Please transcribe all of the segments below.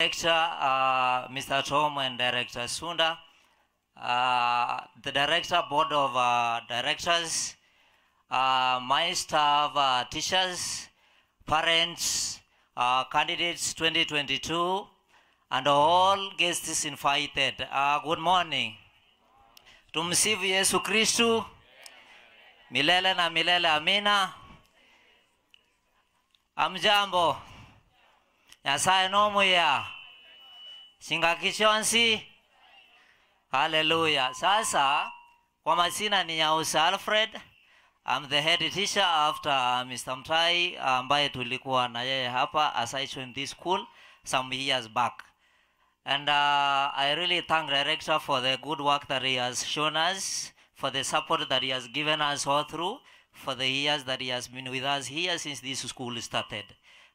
Director Mr. Tom and Director Sunda, the Director Board of Directors, my staff, teachers, parents, candidates 2022, and all guests invited. Good morning. Tumsifu Yesu Kristu. Milele na milele amina. Amjambo. Nyasaye nomuya. Shinga kichonsi. Hallelujah. Sasa, kwa majina ni Nyausa Alfred. I'm the head teacher after Mr. Mtai ambaye tulikuwa na yeye hapa as I joined this school some years back. And I really thank the director for the good work that he has shown us, for the support that he has given us all through, for the years that he has been with us here since this school started.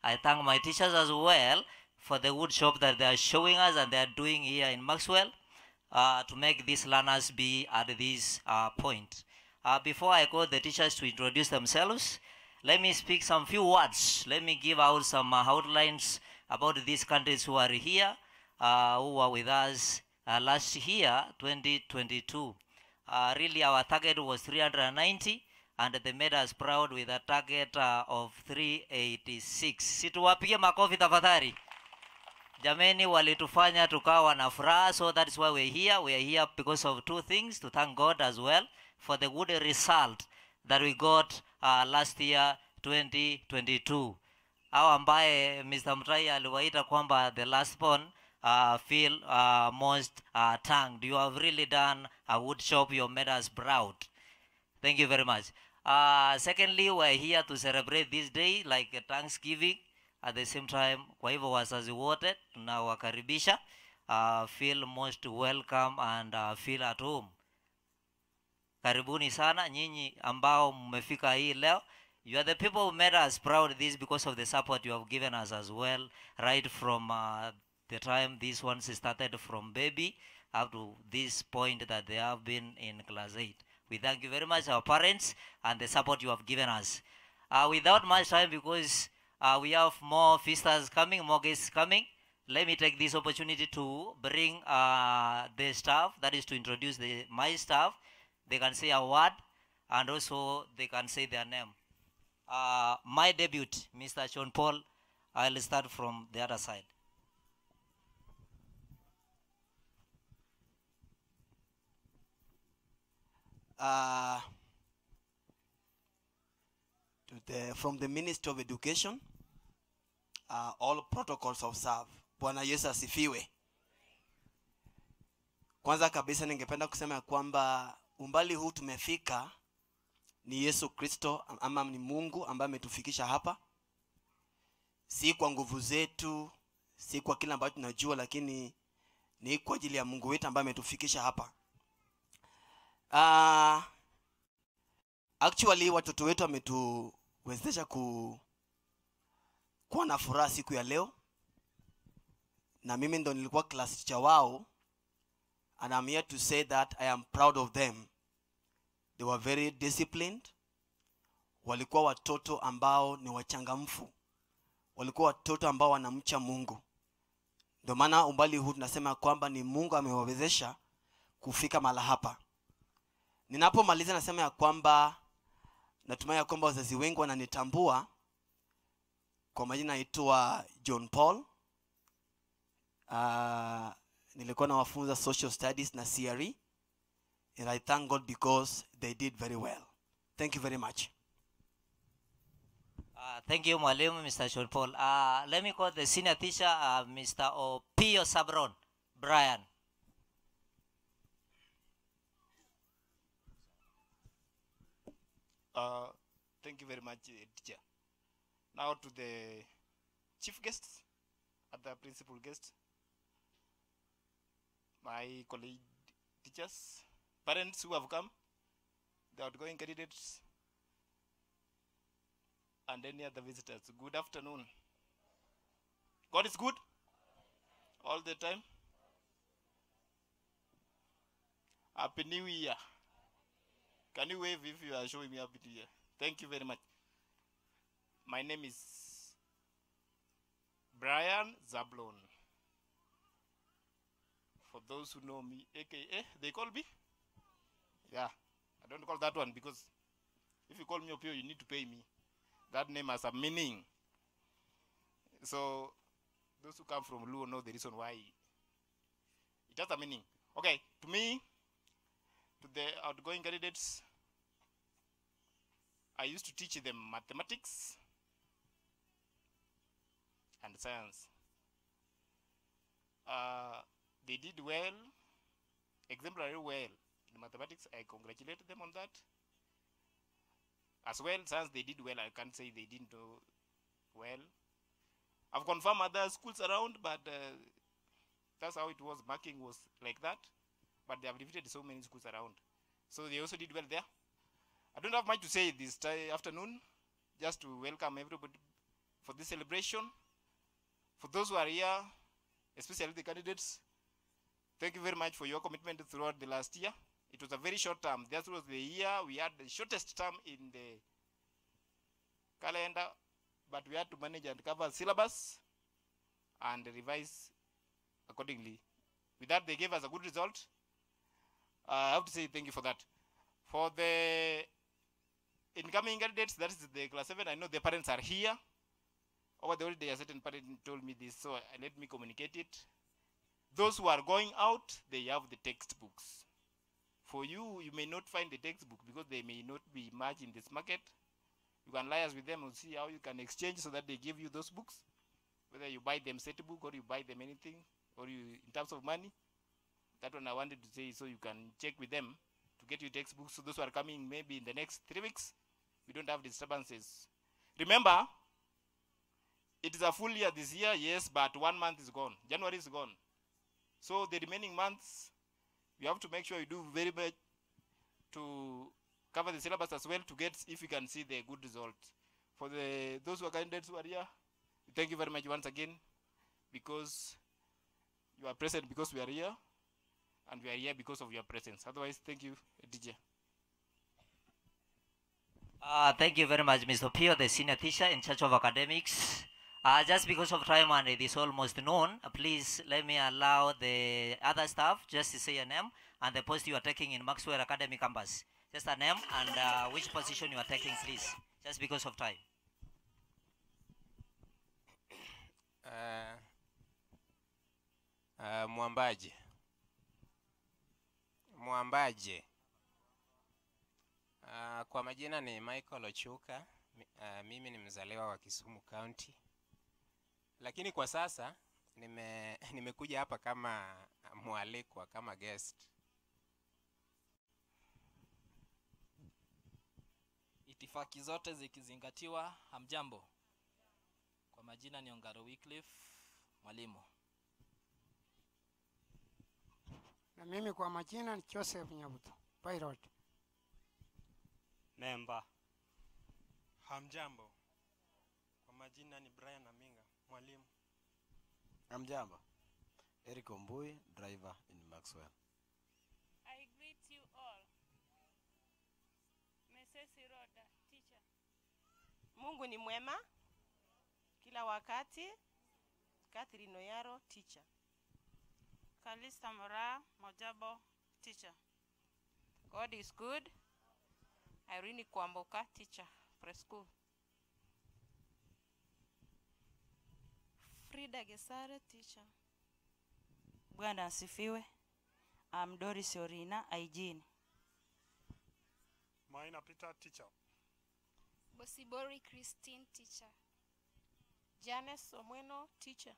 I thank my teachers as well for the good job that they are showing us and they are doing here in Maxwell to make these learners be at this point. Before I call the teachers to introduce themselves, let me speak some few words. Let me give out some outlines about these countries who are here, who were with us last year, 2022. Really, our target was 390, and they made us proud with a target of 386. Situwapige makofi tafadhali. Jameni walitufanya tukawa na furaha, so that is why we're here. We are here because of two things, to thank God as well for the good result that we got last year, 2022. Au ambaye Mr. Mtai aliwaita kwamba the last born feel most thanked. You have really done a good job. You made us proud. Thank you very much. Secondly, we're here to celebrate this day like a Thanksgiving. At the same time, kwa hivyo wazazi wote tunawakaribisha, feel most welcome and feel at home. Karibuni sana nyinyi ambao mmefika hii leo. You are the people who made us proud this because of the support you have given us as well, right from the time these ones started from baby up to this point that they have been in class 8. We thank you very much, our parents, and the support you have given us. Without much time, because we have more feasters coming, more guests coming, let me take this opportunity to bring the staff, that is to introduce my staff. They can say a word, and also they can say their name. My debut, Mr. John Paul, I'll start from the other side. From the Ministry of Education, all protocols observed. Bwana Yesu asifiwe. Kwanza kabisa ningependa kusema kwamba umbali huu tumefika ni Yesu Kristo ama ni Mungu ambaye ametufikisha hapa. Si kwa nguvu zetu, si kwa kila ambacho tunajua, lakini ni kwa ajili ya Mungu wetu ambaye ametufikisha hapa. Actually watoto wetu wametuwezesha kuwa na furaha siku ya leo. Na mimi ndo nilikuwa class teacher wao. And I'm here to say that I am proud of them. They were very disciplined. Walikuwa watoto ambao ni wachangamfu. Walikuwa watoto ambao wanamcha Mungu. Ndio maana umbali huu tunasema kwamba ni Mungu amewawezesha kufika mahali hapa. Ninapomaliza nasema ya kwamba natumai ya kwamba wazazi wengi wananitambua. Kwa majina naitwa John Paul. Nilikuwa nawafunza social studies na CRE. And I thank God because they did very well. Thank you very much. Thank you, Mwalimu, Mr. John Paul. Let me call the senior teacher, Mr. Opio Sabron, Brian. Thank you very much, teacher. Now to the chief guests, other principal guests, my colleague teachers, parents who have come, the outgoing candidates, and any other visitors. Good afternoon. God is good all the time. Happy New Year. Can you wave if you are showing me Happy New Year? Thank you very much. My name is Brian Zablon. For those who know me, AKA, they call me. Yeah, I don't call that one because if you call me Opio, you need to pay me. That name has a meaning. So those who come from Luo know the reason why it has a meaning. Okay, to me, to the outgoing candidates, I used to teach them mathematics and science. They did well, exemplary well in mathematics. I congratulate them on that. As well, science they did well. I can't say they didn't do well. I've confirmed other schools around, but that's how it was. Marking was like that, but they have defeated so many schools around. So they also did well there. I don't have much to say this afternoon, just to welcome everybody for this celebration. For those who are here, especially the candidates, thank you very much for your commitment throughout the last year. It was a very short term. That was the year we had the shortest term in the calendar, but we had to manage and cover syllabus and revise accordingly. With that, they gave us a good result. I have to say thank you for that. For the incoming candidates, that is the class 7, I know the parents are here. Over the holiday, a certain parent told me this, so let me communicate it. Those who are going out, they have the textbooks. For you, you may not find the textbook because they may not be much in this market. You can liaise with them and see how you can exchange so that they give you those books. Whether you buy them set book or you buy them anything, or you in terms of money. That one I wanted to say, so you can check with them to get you textbooks. So those who are coming maybe in the next 3 weeks, we don't have disturbances. Remember, it is a full year this year, yes, but 1 month is gone. January is gone. So the remaining months, you have to make sure you do very much to cover the syllabus as well to get, if you can see the good results. For those who are candidates who are here, thank you very much once again, because you are present because we are here, and we are here because of your presence. Otherwise, thank you, DJ. Thank you very much, Mr. Pio, the senior teacher in charge of academics. Just because of time and it is almost noon, please let me allow the other staff just to say your name and the post you are taking in Maxwell Academy campus. Just a name and which position you are taking, please, just because of time. Mwambaje. Kwa majina ni Michael Ochuka. Mimi ni mzaliwa wa Kisumu County. Lakini kwa sasa nimekuja hapa kama mwalikwa, kama guest. Itifaki zote zikizingatiwa, hamjambo. Kwa majina ni Ongaro Wycliffe, mwalimu. Na mimi kwa majina ni Joseph Nyabuto, pilot. Memba. Hamjambo. Kwa majina ni Brian Aminga, mwalimu. Hamjambo. Eric Ombui, driver in Maxwell. I greet you all. Mrs. Roda, teacher. Mungu ni mwema kila wakati. Catherine Oyaro, teacher. Kalista Mora, Mojabo, teacher. God is good. Irene Kwamboka, teacher, preschool. Frida Gesare, teacher. Bwana asifiwe. I'm Doris Orina, hygiene. Maina Peter, teacher. Bosibori Christine, teacher. Janice Omweno, teacher.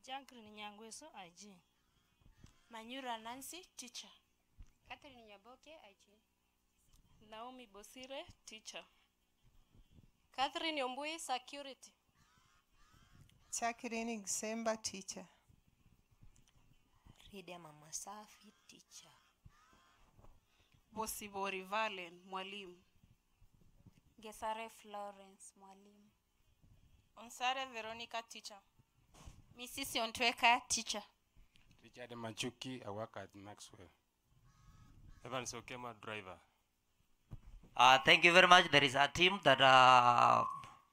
Jankrin Nyangweso, hygiene. Manyura Nancy, teacher. Catherine Nyaboke, hygiene. Naomi Bosire, teacher. Catherine Ombui, security. Jacqueline Gsemba, teacher. Rida Mama Safi, teacher. Bosibori Valen, mwalimu. Gesare Florence, mwalimu. Onsare Veronica, teacher. Mrs. Ontweka, teacher. Richard Machuki, I work at Maxwell. Evans Okema, driver. Thank you very much. There is a team that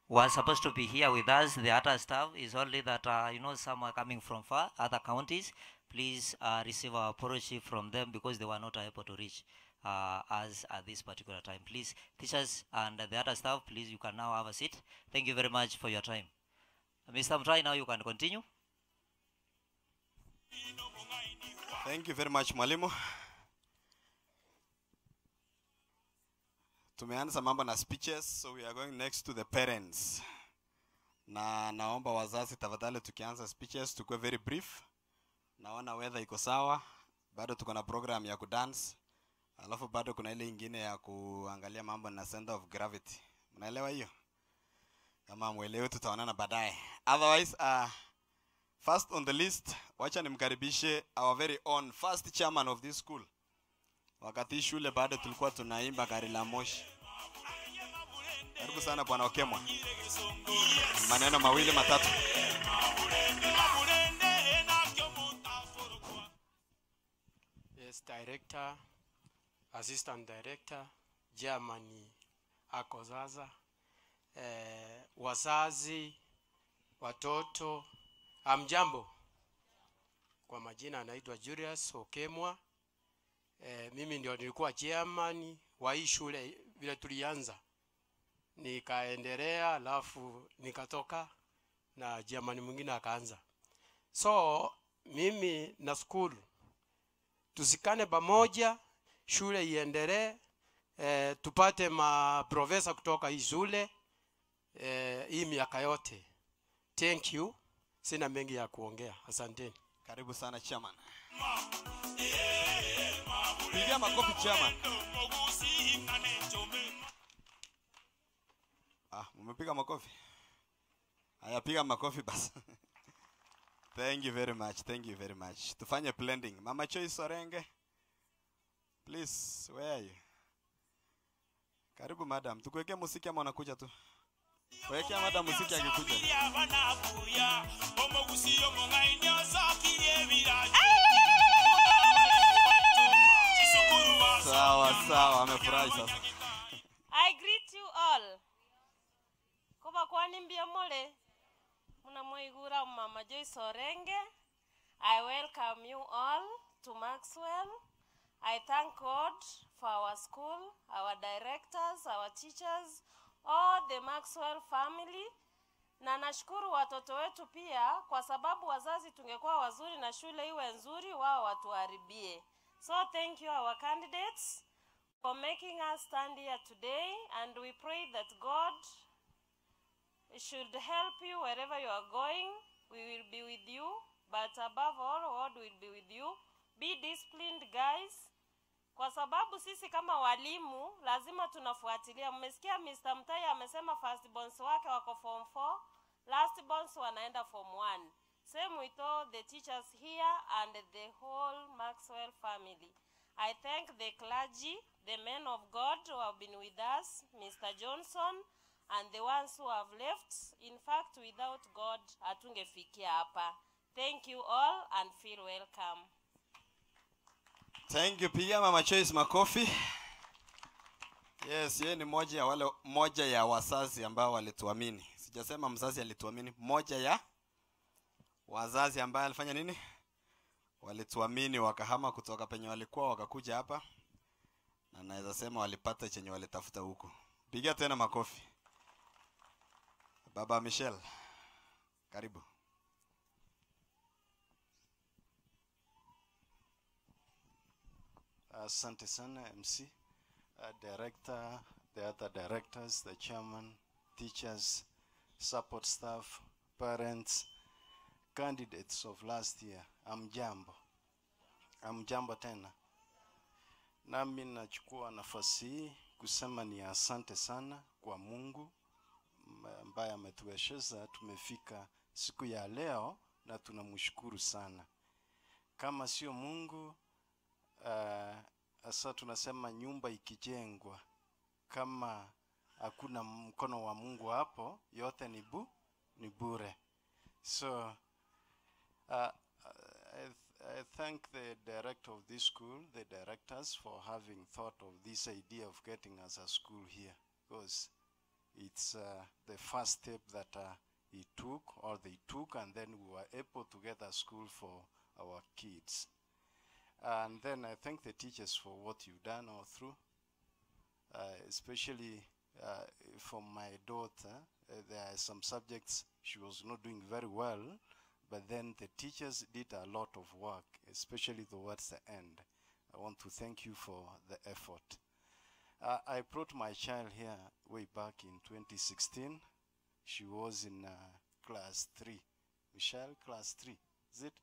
were supposed to be here with us, the other staff, is only that, some are coming from far, other counties. Please receive our apology from them because they were not able to reach us at this particular time. Please, teachers and the other staff, please, you can now have a seat. Thank you very much for your time. Mr. Mtrai, now you can continue. Thank you very much, Mwalimu. Tumeanza mambo na speeches, so we are going next to the parents. Na naomba wazazi tafadhali tukianza speeches tukue very brief. Naona weather iko sawa, bado tuko na program ya kudance. Alafu bado kuna ile ingine ya kuangalia mambo na center of gravity. Mnaelewa hiyo? Kama mwelewe tutaonana baadaye. Otherwise, first on the list, wacha nimkaribishe our very own first chairman of this school. Wakati shule bado tulikuwa tunaimba gari la moshi. Karibu sana Bwana Okemwa. Maneno mawili matatu. Yes, director, assistant director, Germany ako sasa. Wazazi, watoto, amjambo. Kwa majina anaitwa Julius Okemwa. Mimi ndio nilikuwa chairman wa hii shule vile tulianza. Nikaendelea alafu nikatoka na chairman mwingine akaanza. So mimi na school tusikane pamoja, shule iendelee, tupate maprofesa kutoka hii shule hii miaka yote. Thank you. Sina mengi ya kuongea. Asanteni. Karibu sana chairman. Piga makofi chairman. Mumepiga makofi? Haya, piga makofi basi. Thank you very much. Thank you very much. Tufanye blending. Mama Choice Sorenge. Please, where are you? Karibu madam. Tukuwekea muziki ama unakuja tu? Wekea madam muziki akikuja. Sawa, amefurahi sasa. I greet you all. Koba kwani mbia mole. Muna moigura Mama Joyce Orenge. I welcome you all to Maxwell. I thank God for our school, our directors, our teachers, all the Maxwell family. Na nashukuru watoto wetu pia kwa sababu wazazi tungekuwa wazuri na shule iwe nzuri, wao watuharibie. So thank you our candidates for making us stand here today, and we pray that God should help you wherever you are going. We will be with you, but above all, God will be with you. Be disciplined, guys. Kwa sababu sisi kama walimu lazima tunafuatilia. Mmesikia Mr. Mtai amesema first bonds wake wako form 4, last bonds wanaenda form 1. Same with all the teachers here and the whole Maxwell family. I thank the clergy, the men of God who have been with us, Mr. Johnson, and the ones who have left. In fact, without God, hatungefikia hapa. Thank you all and feel welcome. Thank you pia Mama Choice makofi. Yes, yeye ni moja ya wazazi ambao walituamini. Sijasema mzazi alituamini, moja ya wazazi ambao alifanya nini? Walituamini, wakahama kutoka penye walikuwa wakakuja hapa. Na naweza sema walipata chenye walitafuta huko. Piga tena makofi. Baba Michelle, karibu. Asante sana MC, director, the other directors, the chairman, teachers, support staff, parents, candidates of last year. Amjambo tena. Nami nachukua nafasi hii kusema ni asante sana kwa Mungu ambaye ametuwezesha tumefika siku ya leo, na tunamshukuru sana. Kama sio Mungu, asa tunasema nyumba ikijengwa, kama hakuna mkono wa Mungu hapo, yote ni bure. So I thank the director of this school, the directors, for having thought of this idea of getting us a school here, because It's the first step that he took, or they took, and then we were able to get a school for our kids. And then I thank the teachers for what you've done all through, especially for my daughter. There are some subjects she was not doing very well, but then the teachers did a lot of work, especially towards the end. I want to thank you for the effort. I brought my child here way back in 2016. She was in class 3. Michelle, class 3. Is it?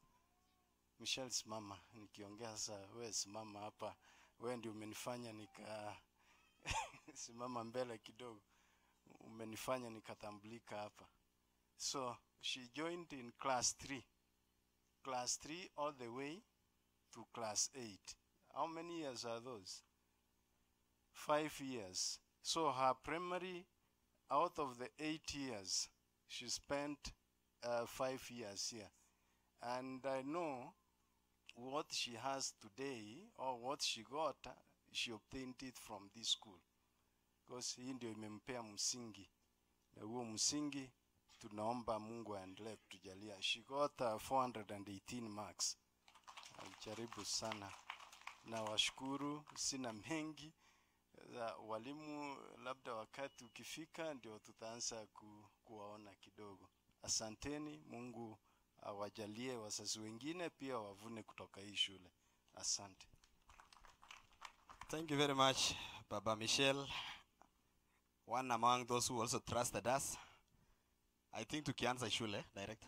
Michelle, simama. Nikiongea sasa, wewe simama hapa. Wewe ndio umenifanya nika simama mbele kidogo. Umenifanya nikatambulika hapa. So, she joined in class 3. Class 3 all the way to class 8. How many years are those? 5 years. So her primary, out of the 8 years, she spent 5 years here. And I know what she has today, or what she got, she obtained it from this school. Because hii ndio imempea msingi. Na huo msingi, tunaomba Mungu aendelee kutujalia. She got 418 marks. Alijaribu sana. Na washukuru, sina mengi. Walimu labda wakati ukifika ndio tutaanza kuwaona kidogo. Asanteni, Mungu awajalie wazazi wengine pia wavune kutoka hii shule. Asante. Thank you very much, Baba Michelle. One among those who also trusted us. I think tukianza shule direct.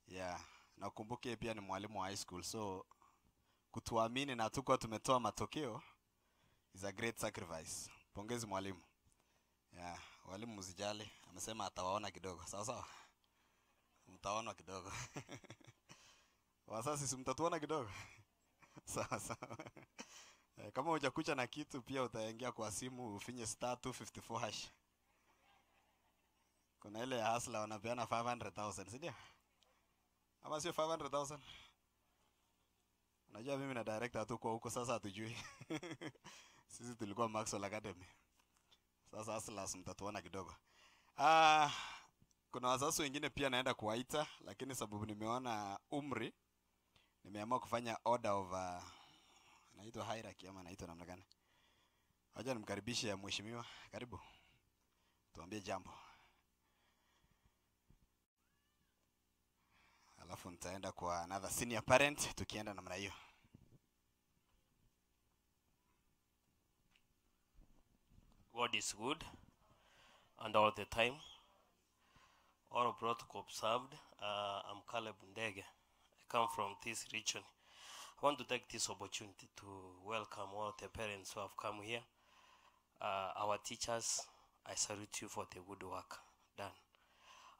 Yeah, nakumbuke pia ni mwalimu wa high school, so kutuamini na tuko tumetoa matokeo is a great sacrifice. Pongezi mwalimu. Yeah, walimu msijali, amesema atawaona kidogo. Sawa sawa. Mtaona kidogo. Wazazi si mtatuona kidogo. Sawa sawa. Kama hujakucha na kitu pia utaingia kwa simu ufinye *254 hash. Kuna ile ya Hustler wanapeana 500,000, si ndio? Ama sio 500,000? Unajua mimi na director tu kwa huko sasa hatujui. Sisi tulikuwa Maxwell Academy. Sasa Hustlers mtatuona kidogo. Kuna wazazi wengine pia naenda kuwaita, lakini sababu nimeona umri, nimeamua kufanya order of naitwa hierarchy ama naitwa namna gani? Wacha nimkaribishe ya mheshimiwa. Karibu. Tuambie jambo. Alafu nitaenda kwa another senior parent tukienda namna hiyo. God is good and all the time. All protocol observed. I'm Caleb Ndege. I come from this region. I want to take this opportunity to welcome all the parents who have come here. Our teachers, I salute you for the good work done.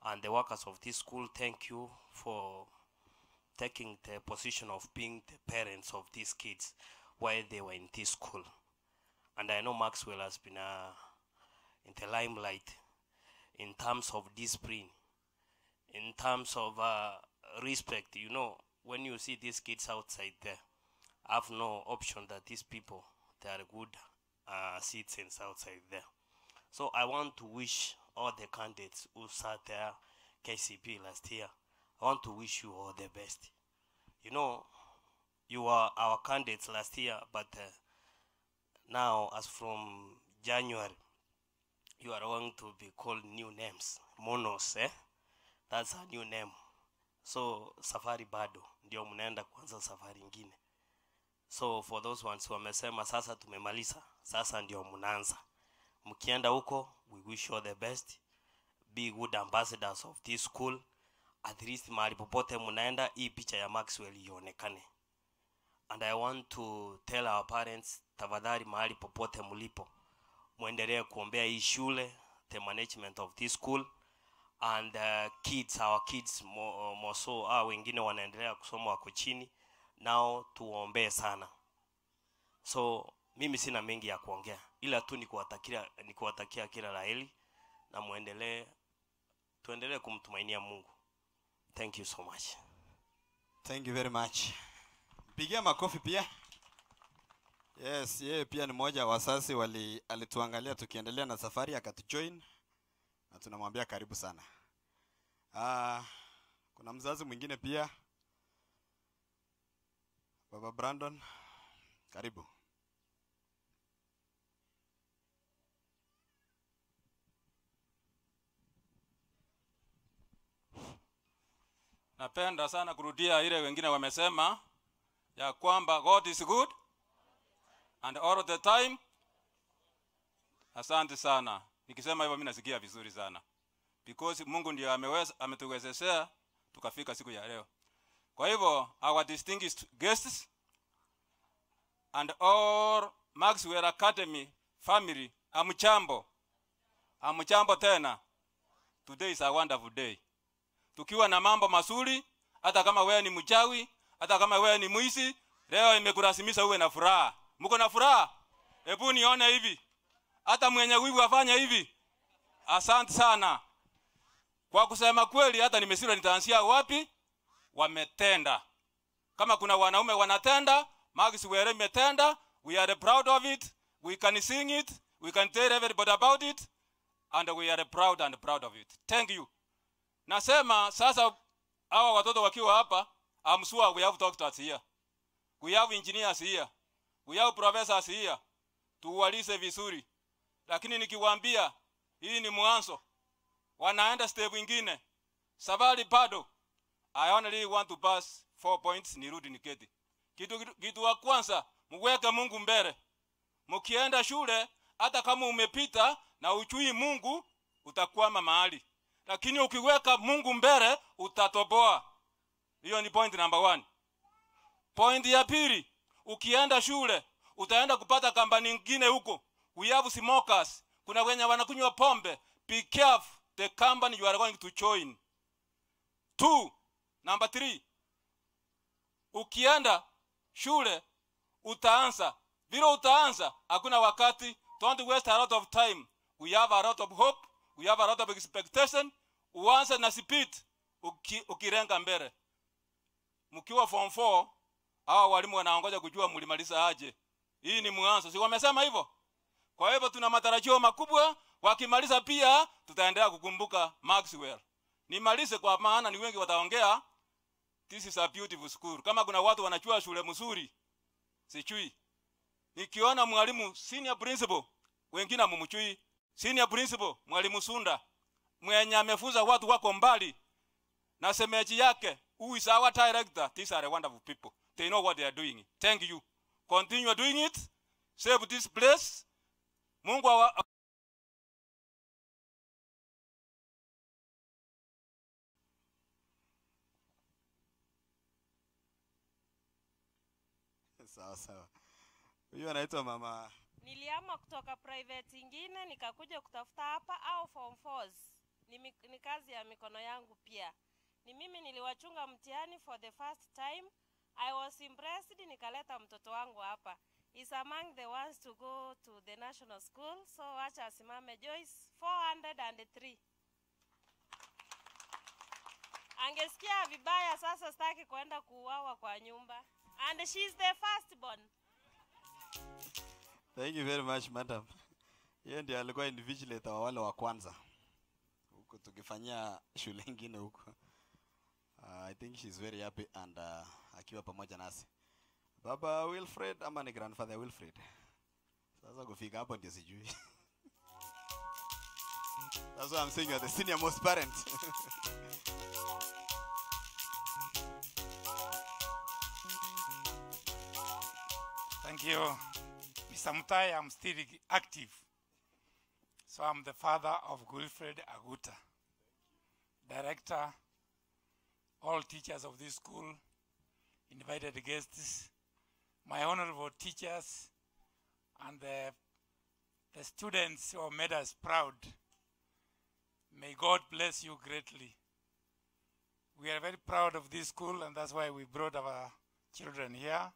And the workers of this school, thank you for taking the position of being the parents of these kids while they were in this school. And I know Maxwell has been in the limelight in terms of discipline, in terms of respect. You know, when you see these kids outside there, I have no option that these people, they are good citizens outside there. So I want to wish all the candidates who sat there, Kcpe last year, I want to wish you all the best. You know, you were our candidates last year, but now as from January, you are going to be called new names. Monos, that's a new name. So safari bado, ndio mnaenda kuanza safari ingine. So for those ones who wamesema sasa tumemaliza, sasa ndio mnaanza. Mkienda huko, we wish you all the best. Be good ambassadors of this school. At least mahali popote mnaenda, hii picha ya Maxwell ionekane. And I want to tell our parents, tafadhali mahali popote mlipo, muendelee kuombea hii shule, the management of this school, and kids, our kids more so, wengine wanaendelea kusoma wako chini, nao tuombee sana. So mimi sina mengi ya kuongea, ila tu ni kuwatakia kila la heri na tuendelee kumtumainia Mungu. Thank you so much. Thank you very much. Pigia makofi pia. Yes, yeye pia ni mmoja wa wazazi alituangalia tukiendelea na safari akatujoin. na tunamwambia karibu sana. Kuna mzazi mwingine pia, Baba Brandon, karibu. Napenda sana kurudia ile wengine wamesema ya kwamba God is good and all of the time. Asante sana. Nikisema hivyo mimi nasikia vizuri sana. Because Mungu ndiye ametuwezesha tukafika siku ya leo. Kwa hivyo our distinguished guests and all Maxwell Academy family, amchambo tena. Today is a wonderful day. Tukiwa na mambo mazuri, hata kama wewe ni mchawi, hata kama wewe ni mwizi, leo imekurasimisha uwe na furaha. Mko na furaha? Hebu nione hivi. Hata mwenye wivu afanye hivi. Asante sana. Kwa kusema kweli, hata nimesira nitaanzia wapi? Wametenda. Kama kuna wanaume wanatenda, Maxwell imetenda, we are proud of it, we can sing it, we can tell everybody about it, and we are proud of it. Thank you. Nasema sasa hawa watoto wakiwa hapa, I'm sure we have doctors here, we have engineers here, we have professors here. Tuwalise vizuri. Lakini nikiwaambia hii ni mwanzo, wanaenda step nyingine. Safari bado. I only want to pass 4 points nirudi niketi. Kitu wa kwanza, muweke Mungu mbele. Mkienda shule, hata kama umepita na uchui Mungu, utakwama mahali. Lakini ukiweka Mungu mbele, utatoboa. Hiyo ni point number 1. Point ya pili, ukienda shule, utaenda kupata kampani nyingine huko. We have smokers. Kuna wenye wanakunywa pombe. Be careful the company you are going to join. 2. Number 3. Ukienda shule, utaanza. Vile utaanza, hakuna wakati. Don't waste a lot of time. We have a lot of hope. We have a lot of expectation. Uanze na speed. Ukirenga mbele. Mkiwa form 4, hawa walimu wanaongoja kujua mlimaliza aje. Hii ni mwanzo. Si wamesema hivyo? Kwa hivyo tuna matarajio makubwa. Wakimaliza pia tutaendelea kukumbuka Maxwell. Nimalize kwa maana ni wengi wataongea. This is a beautiful school. Kama kuna watu wanachua shule mzuri, sichui. Nikiona mwalimu senior principal, wengine hamumchui. Senior principal, mwalimu Sunda, mwenye amefunza watu wako mbali. Na semeji yake, who is our director, these are wonderful people. They know what they are doing. Thank you. Continue doing it. Save this place. Mungu sawa. Huyo anaitwa mama. Niliama kutoka private ingine nikakuja kutafuta hapa au form 4s. Ni kazi ya mikono yangu pia. Ni mimi niliwachunga mtihani for the first time. I was impressed, nikaleta mtoto wangu hapa. Is among the ones to go to the national school. So acha asimame. Joyce 403. Angesikia vibaya, sasa sitaki kwenda kuuawa kwa nyumba. And she's the firstborn. Thank you very much, madam. Yeye ndiye alikuwa invigilator wa wale wa kwanza. Huko tukifanyia shule nyingine huko. I think she's very happy and akiwa pamoja nasi. Baba Wilfred ama ni grandfather Wilfred. Sasa kufika hapo ndio sijui. That's why I'm saying you are the senior most parent. Thank you. Mr. Mutai, I'm still active. So I'm the father of Wilfred Aguta, director, all teachers of this school, invited guests, my honorable teachers, and the students who have made us proud. May God bless you greatly. We are very proud of this school, and that's why we brought our children here.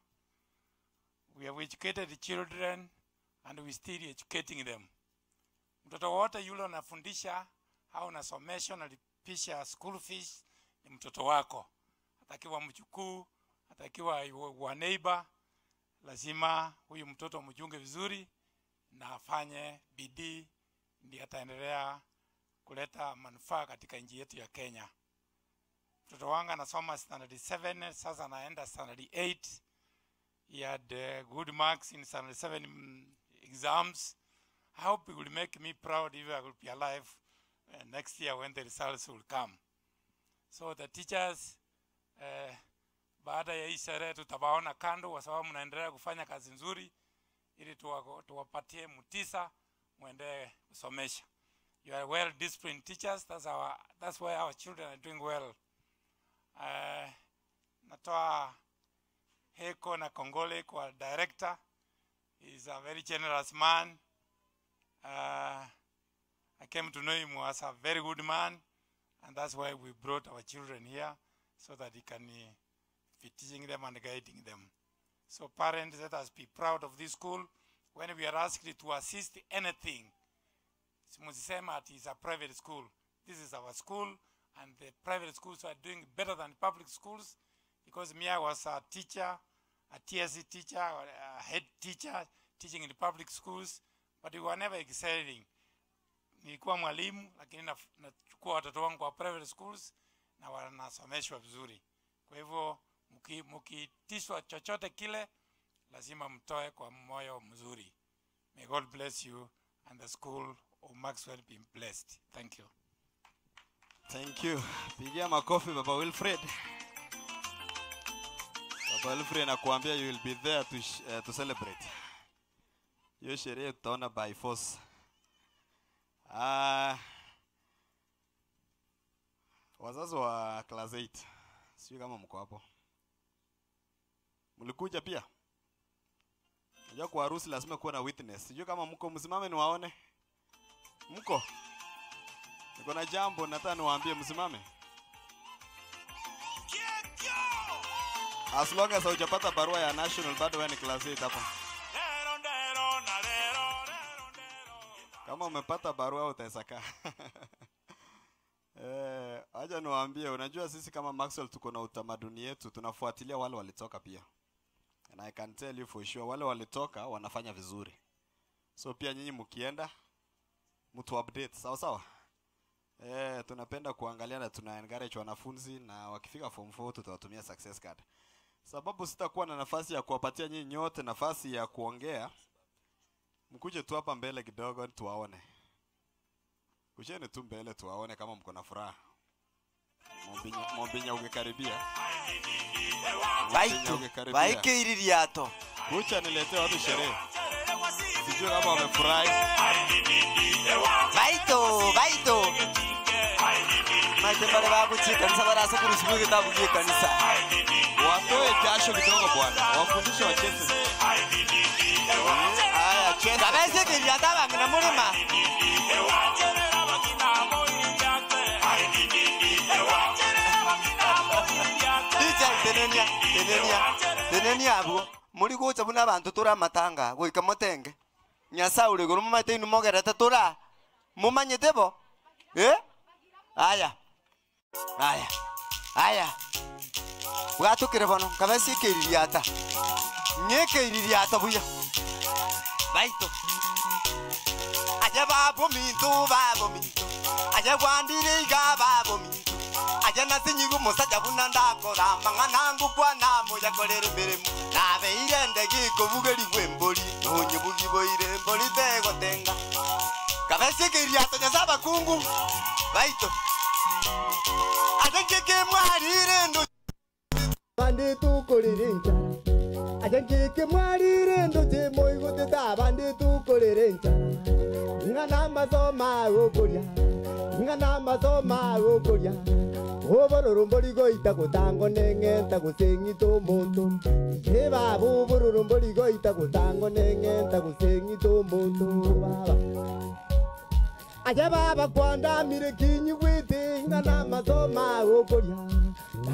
We have educated the children, and we still educating them. Mtoto wote yule unafundisha au unasomesha unalipisha school fees ni mtoto wako. Atakiwa mjukuu, atakiwa wa neighbor, lazima huyu mtoto mjunge vizuri na afanye bidii, ndiye ataendelea kuleta manufaa katika nchi yetu ya Kenya. Mtoto wangu anasoma standard 7, sasa anaenda standard 8. He had good marks in standard 7 exams. I hope it will make me proud if I will be alive next year when the results will come. So the teachers, baada ya hii sherehe tutawaona kando, kwa sababu mnaendelea kufanya kazi nzuri, ili tuwapatie mtisa muendelee kusomesha. You are well disciplined teachers. That's why our children are doing well. Natoa heko na kongole kwa director. He's a very generous man. I came to know him as a very good man, and that's why we brought our children here, so that he can be teaching them and guiding them. So parents, let us be proud of this school. When we are asked to assist anything, Musisema is a private school. This is our school, and the private schools are doing better than public schools, because Mia was a teacher, a TSC teacher, or a head teacher teaching in the public schools, but we were never excelling. Nilikuwa mwalimu, lakini nachukua watoto wangu kwa private schools na wanasomeshwa vizuri. Kwa hivyo mkitishwa chochote kile, lazima mtoe kwa moyo mzuri. May God bless you and the school of Maxwell be blessed. Thank you. Thank you. Pigia makofi Baba Wilfred. Baba Wilfred nakuambia you will be there to celebrate. Hiyo sherehe tutaona by force. Wazazi wa class 8. Sio kama mko hapo. Mlikuja pia? Unajua kwa harusi lazima kuwa na witness. Sio kama mko, msimame niwaone. Mko? Niko na jambo nataka niwaambie, msimame. As long as hujapata barua ya national bado wewe ni class 8 hapa. Kama umepata barua utaisaka. Acha niwaambie, unajua sisi kama Maxwell tuko na utamaduni yetu, tunafuatilia wale walitoka pia. And I can tell you for sure wale walitoka wanafanya vizuri. So pia nyinyi mkienda mtu update, sawa sawa? Tunapenda kuangalia na tuna encourage wanafunzi, na wakifika form 4 tutawatumia success card. Sababu sitakuwa na nafasi ya kuwapatia nyinyi nyote nafasi ya kuongea. Mkuje tu hapa mbele kidogo tuwaone. Kujeni tu mbele tuwaone kama mko na furaha. Mombinya ungekaribia. Baike ililiato. Kucha niletee watu sherehe. Sijui kama wamefurahi. Baito. Matembele babu chika nisabara sakuru sibuge tabu gie kanisa. Watoe jasho kidogo bwana. Wafundishe wacheze. Aya, cheza. Kabese kiliata bangina mulima. Tenenia abo. Muri gocha buna abantu tura matanga, goika motenge. Nyasa ule guru mumate inu mogerete tura. Mumanyete bo? Aya. Bwatukire bono kabese kiririata. Nyeke iririata buya. Baito. Aje babo mintu. Aje kwandire iga babo mintu. Aje nasinyigu musaja bunanda kora manganangu kwa namo yakorera mirimo. Nabe irende giko bugeri gwembori. Nonye bugibo irembori tego tenga. Kabese kiririata nyasaba kungu. Baito. Aje keke mwarire ndo. Bande tu korirencha. Aje keke mwarire ndo je moigo te da bande tu korirencha. Ngana mazoma ogoria. Ngana mazoma ogoria. Obororo mborigo itagotango nengenta gusengito muntu. Eba obororo mborigo itagotango nengenta gusengito muntu baba. Aje baba kwanda mire kinyi wite ngana mazoma ogoria.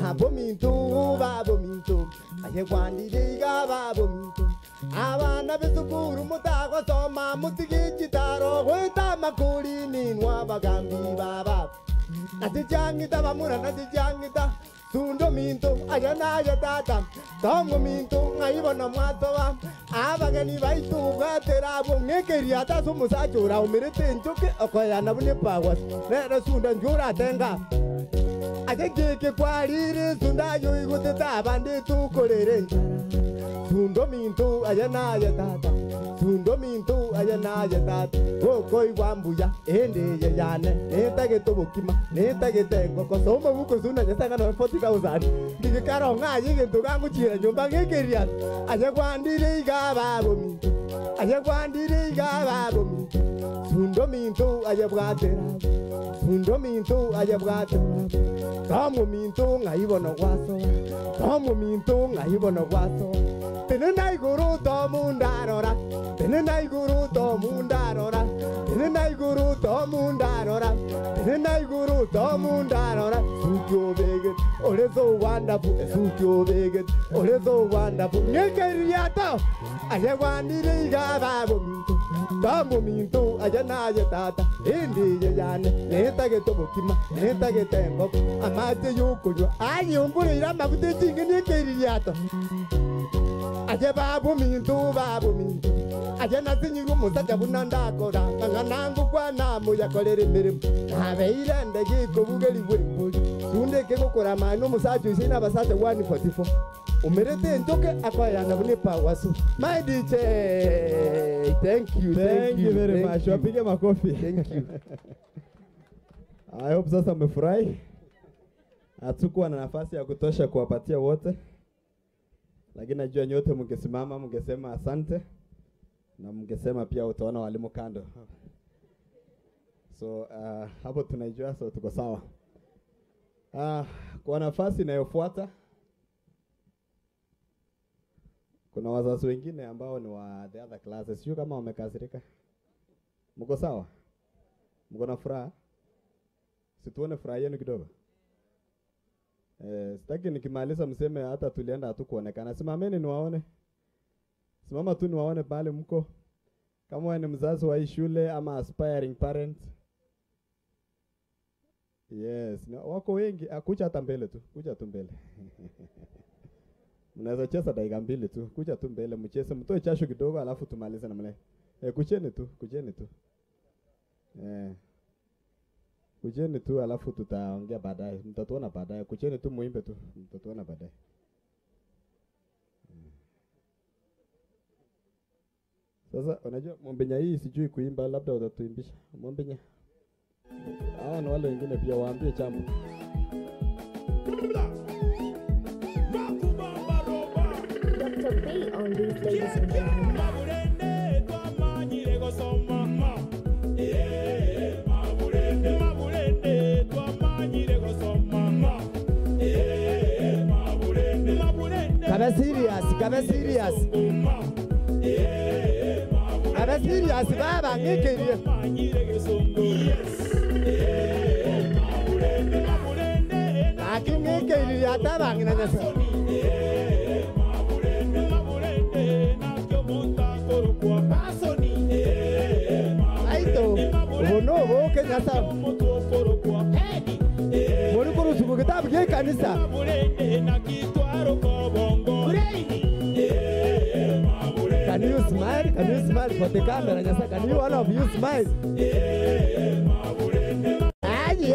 Babo mintu. Aje kwandire ga babo mintu. Abana besukuru mutago soma mutigitaro wita makuri ninwa bagambi baba. Natijangita bamura natijangita sundo mintu ayana ayatata tongo mintu ayibona mwatowa abageni baitu gatera bo ngekeri ata sumusachura umirite njoke okoyana bune pawas nere sunda njura tenga ajeke kwarire sunda yo iguteta bandi tukorere sundo mintu ayana ayatata sundo mintu ayana ayatata okoi wambuya ende yane netage tobokima netage tengo kosoma buko sunda nyasanga no 40,000 ngikaro ngayi gintu ganguchira nyumba ngekeria aje kwandire igaba bomi aje kwandire igaba bomi sundo mintu aje bwatera sundo mintu aje bwatera kamu mintu ngayibona kwaso kamu mintu ngayibona kwaso Tenenai guru to mundarora Tenenai guru to mundarora Tenenai guru to mundarora Tenenai guru to mundarora Sukyo veget Ole so wonderful Sukyo veget Ole so wonderful Ngekeriato Aye wandire igaba bominto Tambo minto aye na aye tata Indi ye yane Neta ge tobokima Neta ge tembo Amate yukuyo Aye umburo irama kute chingi ngekeriato Aje babu mintu Aje nasinyiru musaja bunandakora Nanganangu kwa namu ya kolere mirimu Nabe irende giko bugeli wuri Sunde keko kora manu musaju isina basaja 144 Umerete njoke akwayana bunipa wasu My DJ Thank you very much Wapige makofi Thank you I hope sasa mmefurahi Hatukuwa na nafasi ya kutosha kuwapatia wote lakini najua nyote mngesimama mngesema asante na mngesema pia utaona walimu kando. So hapo tunajua so tuko sawa. Kwa nafasi inayofuata kuna wazazi wengine ambao ni wa the other classes. Sio kama wamekasirika. Mko sawa? Mko na furaha? Situone furaha yenu kidogo. Sitaki nikimaliza mseme hata tulienda hatukuonekana. Simameni niwaone. Simama tu niwaone pale mko. Kama wewe ni mzazi wa hii shule ama aspiring parent. Yes, wako wengi. Kuja hata mbele tu. Kuja tu mbele. Mnaweza cheza dakika mbili tu. Kuja tu mbele mcheze. Mtoe jasho kidogo alafu tumalize na mle. Kujeni tu. Kujeni tu alafu tutaongea baadaye. Mtatuona baadaye. Kujeni tu muimbe tu. Mtatuona baadaye. Sasa unajua Mombenya hii sijui kuimba labda utatuimbisha. Mombenya. Hao ni wale wengine pia waambie jambo. Dr. B on these ladies and gentlemen. Kabe serious. Kabe serious baba ngekerie. Akingekerie atabangina nyasa. Aito, ubono boke nyasa. Muri kurusuku kitabu ke kanisa. Can you smile? Can you smile for the camera? Nyasa, can you all of you smile? Aji.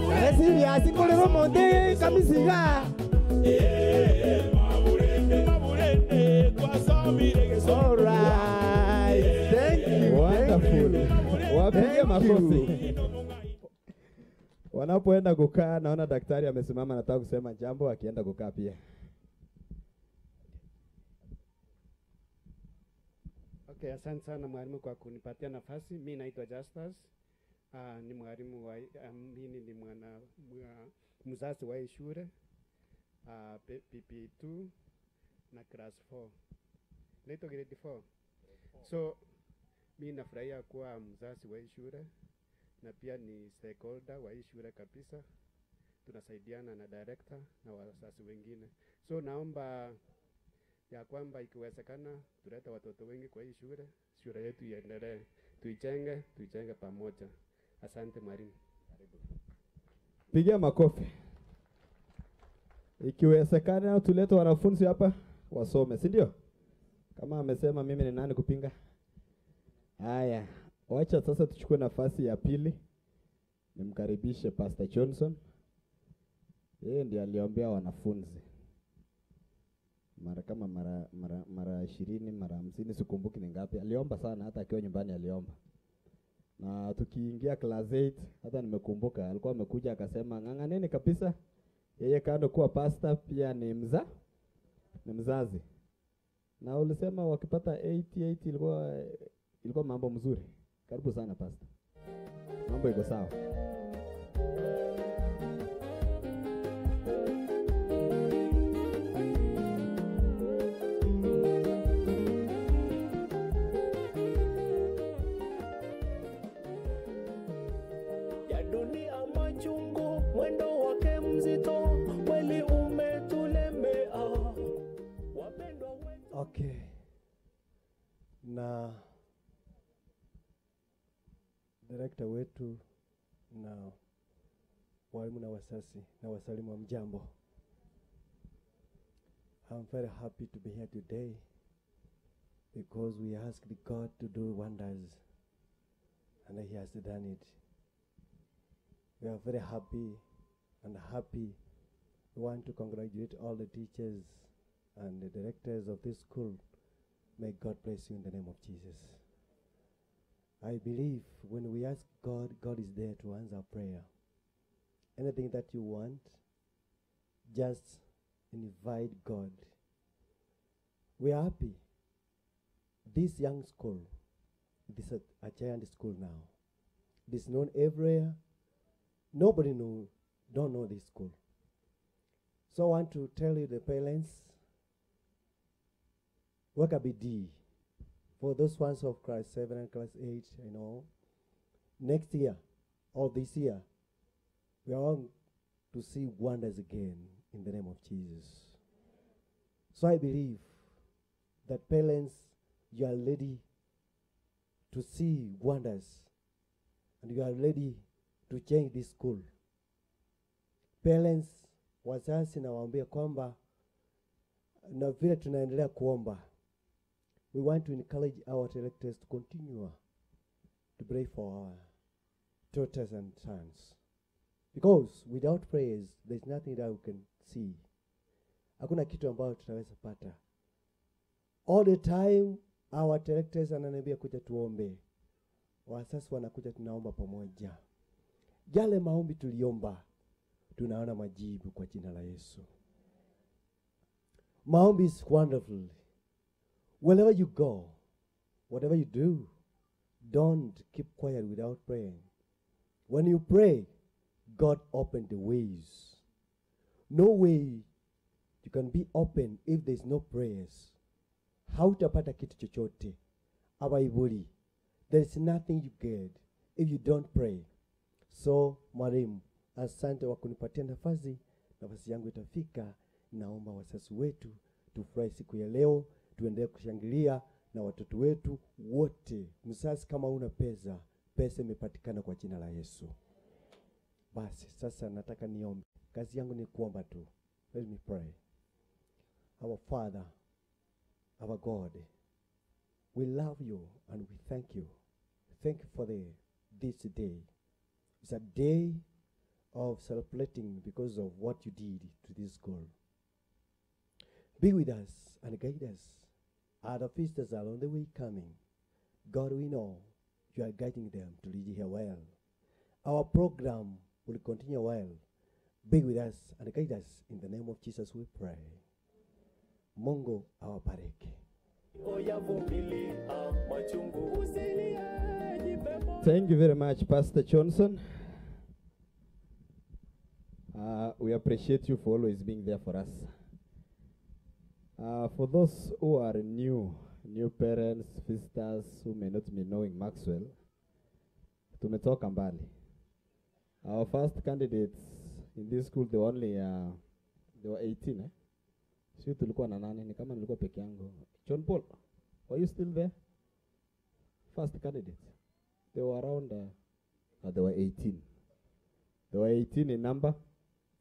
Kare serious kule romonde kamisiga. All right. Thank you. Wonderful. Wapige makofi. Wanapoenda kukaa naona daktari amesimama anataka kusema jambo akienda kukaa pia. Okay, asante sana mwalimu kwa kunipatia nafasi. Mimi naitwa Justus. Ni mwalimu wa mimi ni mzazi wa hii shule. PP2 na class 4. Naitwa grade 4. So mimi nafurahia kuwa mzazi wa hii shule na pia ni stakeholder wa hii shule kabisa. Tunasaidiana na director na wazazi wengine. So naomba ya kwamba ikiwezekana tulete watoto wengi kwa hii shule yetu iendelee. Tuijenge pamoja. Asante mwalimu. Pigia makofi. Ikiwezekana tulete wanafunzi hapa wasome, si ndio? Kama amesema mimi ni nani kupinga? Haya, wacha sasa tuchukue nafasi ya pili. Nimkaribishe Pastor Johnson. Yeye ndiye aliombea wanafunzi. Mara 20, mara 50, sikumbuki ni ngapi. Aliomba sana, hata akiwa nyumbani aliomba. Na tukiingia class 8, hata nimekumbuka alikuwa amekuja akasema ng'ang'aneni kabisa. Yeye kando kuwa pastor pia ni mzazi. Na ulisema wakipata 88 ilikuwa mambo mzuri. Karibu sana pastor. Mambo iko sawa. Ya dunia machungu, mwendo wake mzito, kweli umetulemea. Wapendwa wetu. Okay. Na director wetu na walimu na wasasi na wasalimu wa mjambo. I'm very happy to be here today because we asked God to do wonders and He has done it. We are very happy. We want to congratulate all the teachers and the directors of this school. May God bless you in the name of Jesus. I believe when we ask God, God is there to answer prayer. Anything that you want, just invite God. We are happy. This young school, this is a giant school now. It is known everywhere. Nobody don't know this school. So I want to tell you the parents, work a bidii. For those ones of class 7 and class 8, next year or this year, we are on to see wonders again in the name of Jesus. So I believe that parents, you are ready to see wonders and you are ready to change this school. Parents, wazazi nawaambia kwamba na vile tunaendelea kuomba, we want to encourage our directors to continue to pray for our daughters and sons. Because without prayers, there's nothing that we can see. Hakuna kitu ambayo tutaweza pata. All the time, our directors ananiambia kuja tuombe. Wasasi wanakuja tunaomba pamoja. Yale maombi tuliomba, tunaona majibu kwa jina la Yesu. Maombi is wonderful. Wherever you go, whatever you do, don't keep quiet without praying. When you pray, God opened the ways. No way you can be open if there's no prayers. Hautapata kitu chochote. Abaibuli. There is nothing you get if you don't pray. So, mwalimu, asante wa kunipatia nafasi yangu itafika. Naomba wasasi wetu tufurahi siku ya leo, tuendelee kushangilia na watoto wetu wote. Msasi kama una pesa imepatikana kwa jina la Yesu. Basi sasa nataka niombe. Kazi yangu ni kuomba tu. Let me pray. Our Father, our God, we love you and we thank you. Thank you for this day. It's a day of celebrating because of what you did to this school. Be with us and guide us. Other visitors are on the way coming. God, we know you are guiding them to lead here well. Our program will continue well. Be with us and guide us. In the name of Jesus we pray. Mungu awabariki. Thank you very much, Pastor Johnson. We appreciate you for always being there for us. For those who are new parents, visitors who may not be knowing Maxwell, tumetoka mbali. Our first candidates in this school, they were 18. Sio tulikuwa na nani, ni kama nilikuwa peke yangu. John Paul, were you still there? First candidates. They were around, they were 18. They were 18 in number,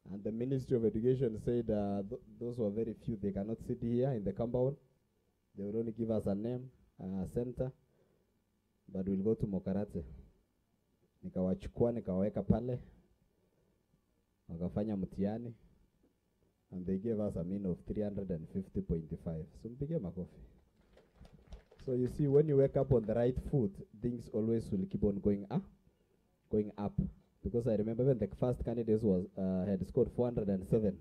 And the Ministry of Education said those were very few. They cannot sit here in the compound. They will only give us a name, center, but we'll go to Mokarate. Nikawachukua, nikawaweka pale, wakafanya mtihani, and they gave us a mean of 350.5. So mpige makofi. So you see, when you wake up on the right foot, things always will keep on going up. Because I remember when the first candidate was had scored 407.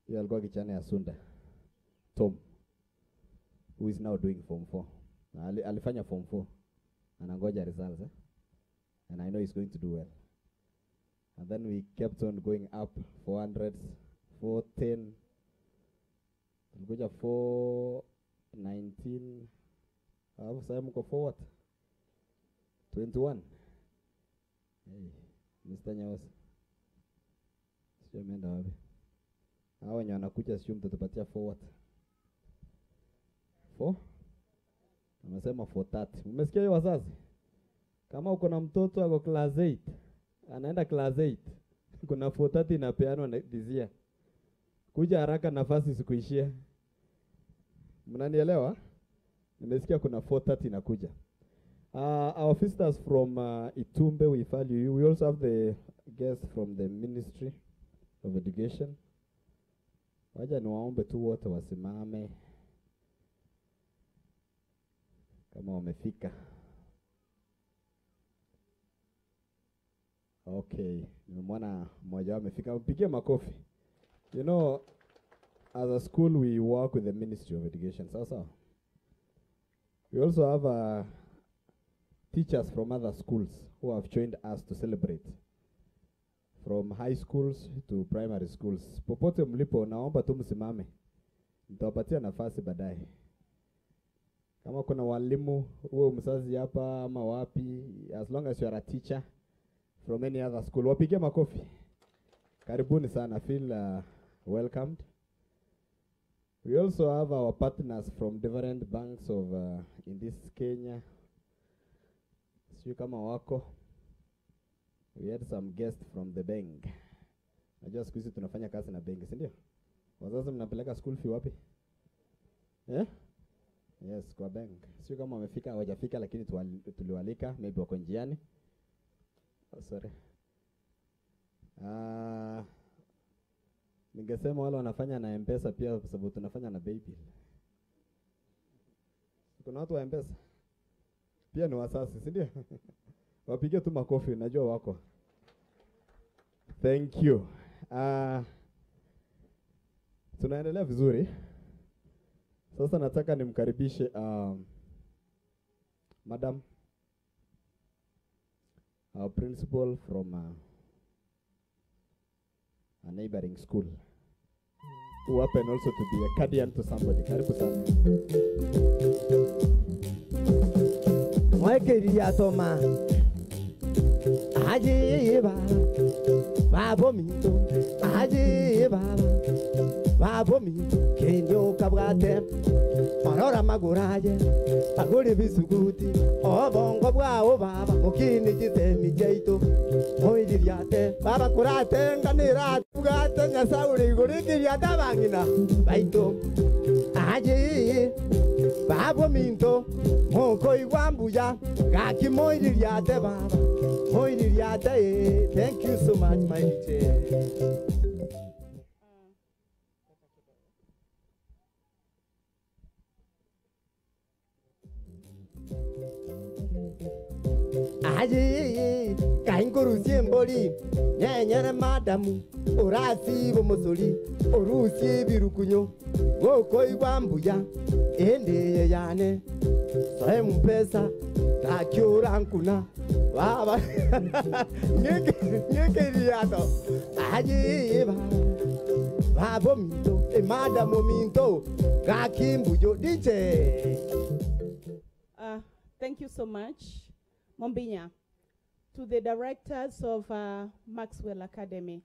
You alikuwa kichana ya Sunda, Tom, who is now doing Form 4. Alifanya Form 4. Anangoja results, and I know he's going to do well. And then we kept on going up, 400s, 410, tulikuja 419, alafu sasa mko forward 21. Hey, Mr. Nyawasi, sio menda wapi? Hao wenye wanakuja sio mtatupatia forward 4. Anasema 430. Umesikia hiyo wazazi? Kama uko na mtoto ako class 8, anaenda class 8, kuna 430 inapeanwa this year. Kuja haraka, nafasi sikuishia. Mnanielewa? Nimesikia kuna 430 inakuja. Our visitors from Itumbe, we value you. We also have the guests from the Ministry of Education. Waja niwaombe tu wote wasimame kama wamefika. Okay, nimemwona mmoja wao amefika. Mpigie makofi. You know, as a school we work with the Ministry of Education. Sasa we also have teachers from other schools who have joined us to celebrate, from high schools to primary schools. Popote mlipo, naomba tu msimame, nitawapatia nafasi baadaye. Kama kuna walimu, uwe mzazi hapa ama wapi, as long as you are a teacher from any other school, wapige makofi. Karibuni sana, feel welcomed. We also have our partners from different banks of in this Kenya. Sio kama wako. We had some guests from the bank. Najua siku hizi tunafanya kazi na benki, si ndio? Wazazi mnapeleka school fee wapi? Yes, kwa bank. Sio kama wamefika, hawajafika, lakini tuliwalika, maybe wako njiani. Sorry. Ningesema wale wanafanya na M-Pesa pia, kwa sababu tunafanya na baby. Kuna watu wa M-Pesa pia ni wasasi, si ndio? Wapige tu makofi, najua wako. Thank you. Tunaendelea vizuri. Sasa nataka nimkaribishe Madam, our principal from a neighboring school, who happen also to be a guardian to somebody. Karibu sana. Mwaikeria toma aje babo minto aje babo minto kenyo kabwate marora maguraje aguri bisuguti obongo bwao baba mukini gitemi jaito moidiriate baba kurate nganira tugate nyasauri gurikiria tabangina baito aje babo minto moko igwambuya gaki moidiriate baba moidiriate. Thank you so much, my teacher. Aje kainguru siemboli nyenyere madamu urasi bomusuri urusi birukunyo goko igwambuya ende yane soe mpesa takiura nkuna baba ngeke riato aje babo minto madamu minto kakimbujo DJ. Thank you so much, Mombinya. To the directors of Maxwell Academy,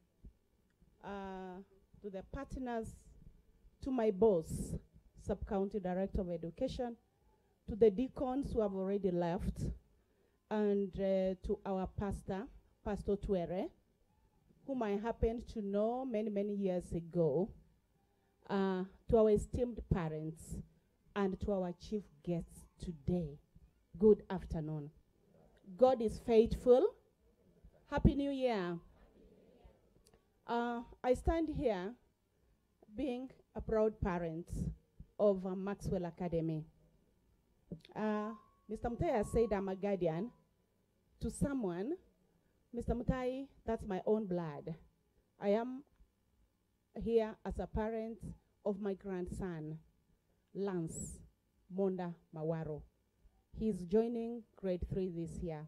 to the partners, to my boss, Sub-County Director of Education, to the deacons who have already left, and to our pastor, Pastor Tuere, whom I happened to know many, many years ago, to our esteemed parents, and to our chief guests today. Good afternoon. God is faithful. Happy New Year. I stand here being a proud parent of Maxwell Academy. Mr. Mutai said I'm a guardian to someone. Mr. Mutai, that's my own blood. I am here as a parent of my grandson, Lance Monda Mawaro. He's joining grade 3 this year.